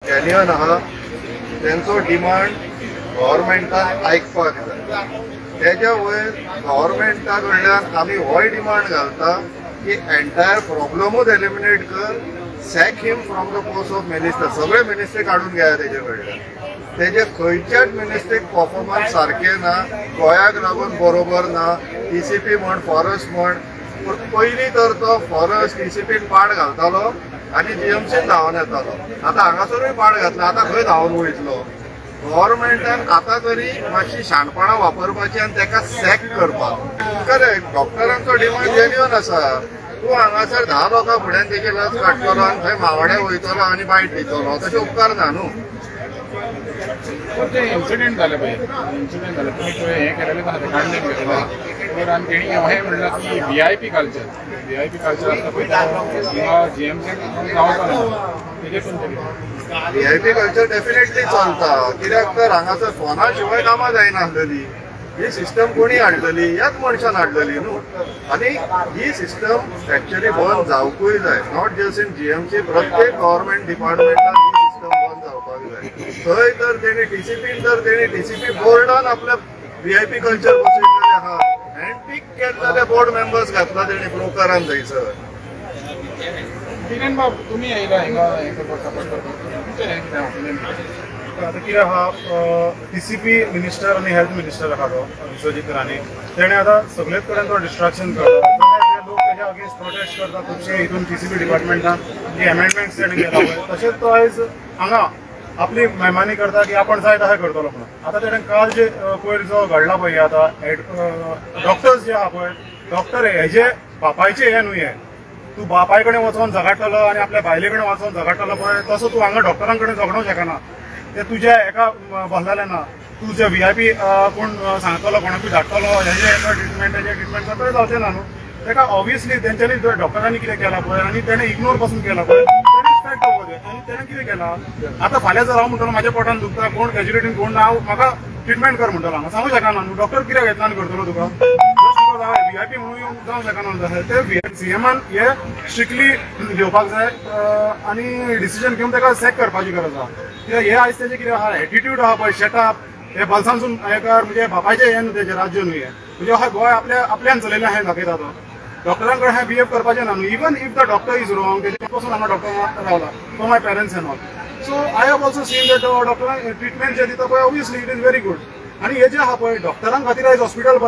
Genuine आहा तेंचो demand गव्हर्मेंटान आयकपाक जाय। तेज्या वयर गव्हर्मेंटा कडल्यान आमी होय डिमांड घालता की एंटायर प्रॉब्लमूच एलिमिनेट कर, sack him from the post of minister. सगळे मिनिस्ट्री काढून घ्या तेजे कडल्यान। तेजे खंयच्याच मिनिस्ट्रीक परफॉर्मन्स सारखे ना, गोंयाक लागून बरोबर ना, टीसीपी म्हण फॉरेस्ट म्हण। पूण पयलीं तर तो फॉरेस्ट टीसीपीन पाड घालतालो आनी जीएमसीन धांवन येतालो। आतां हांगासरूय पाड घातला, आतां खंय धांवन वयतलो? गव्हर्मेंटान आतां तरी मातशी शाणपणां वापरपाची आनी ताका सॅक करपाक। करेक्ट, डॉक्टरांचो डिमांड जेन्युअन आसा। तूं हांगासर 10 लोकां फुड्यान तेजी लस काडटलो आनी थंय मावाड्या वयतलो आनी बायट दितलो, तशें उपकार ना न्हू। ते इन्सिडेंट झाले पाहिजे, इन्सिडेंट झाले तुम्ही हे केलेलं काढण्यात घेतलं तर आणि त्यांनी हे म्हणलं की VIP कल्चर असतं किंवा GMC VIP कल्चर डेफिनेटली चलता, कित्याक तर हांगासर फोना शिवाय कामां जायनासलेली। ही सिस्टम कोणी हाडलेली? ह्याच मनशान हाडलेली न्हू। आनी ही सिस्टम एक्चुअली बंद जावपूय जाय, नॉट जस्ट इन GMC, प्रत्येक गव्हर्मेंट डिपार्टमेंटान ही सिस्टम बंद जावपाक जाय। थंय तर तेणी टीसीपी बोर्डान आपल्या VIP कल्चर बसयलेले आहा, हँडपिक केल्लेले बोर्ड मेंबर्स घातला तेणी ब्रोकरान थंयसर। किरण बाब तुम्ही येयला हिंगा आता कितें आहा, TCP मिनिस्टर आनी हेल्थ मिनिस्टर आहा तो विश्वजीत राणे, तेणें आतां सगळेच कडेन तो डिस्ट्रॅक्शन करता। लोक तेज्या अगेन्स्ट प्रोटेस्ट करता खुबशे हितून TCP डिपार्टमेंटान जी अमेंडमेंट्स तेणें केला पळय, तशेंच तो आयज हांगा आपली मेहमानी करता की आपण जाय तशें करतलो म्हणून। आतां तेणें काल जे पयर जो घडला पळय आतां डॉक्टर्स जे आहा पळय, डॉक्टर हेजे बापायचे हे न्हू हे। तूं बापाय कडेन वचोन झगडटलो आनी आपल्या बायले कडेन वचोन झगडटलो पळय, तसो तूं हांगा डॉक्टरां कडेन झगडूंक शकना। ते तुज्या एका भरलेले ना, तूं जे VIP कोण सांगतलो कोणाकूय धाडटलो हेजे ट्रिटमेंट सगळें जावचें ना न्हू। ताका ऑब्वियसली तेंच्यांनी डॉक्टरांनी कितें केलां पळय आनी तेणें इग्नोर पासून केलां पळय, तेणें फॅक्ट दवरले आनी तेणें कितें केलां। आतां फाल्यां जर हांव म्हणटलो म्हाज्या पोटान दुखता, कोण कॅज्युलिटीन कोण ना, हांव म्हाका ट्रिटमेंट कर म्हणटलो, हांगा सांगूंक शकना न्हू। डॉक्टर कित्याक येतलो आनी करतलो तुका? VIP म्हणून येवंक जावंक शकना तशें। ते CMान हे स्ट्रिक्टली घेवपाक जाय आनी डिसिजन घेवन ताका सॅक करपाची गरज आहा। कित्याक हे आयज तेजे कितें आहा, एटिट्यूड आहा पळय, सेटअप हे बल्सांसून हे कर, म्हणजे बापायचें हें न्हू तेजें राज्य न्हू हें, म्हणजे अशें गोंय आपल्यान चलयलें हें दाखयता तो। डॉक्टरां कडेन हें बिहेव करपाचें ना न्हू। Even if the doctor is wrong, तेजे पासून हांगा डॉक्टर रावला for my parents and all. So I have also seen that डॉक्टरांक ट्रिटमेंट जे दिता पळय obviously it is very good. आनी हे जे आहा पळय डॉक्टरां खातीर आयज हॉस्पिटल बरें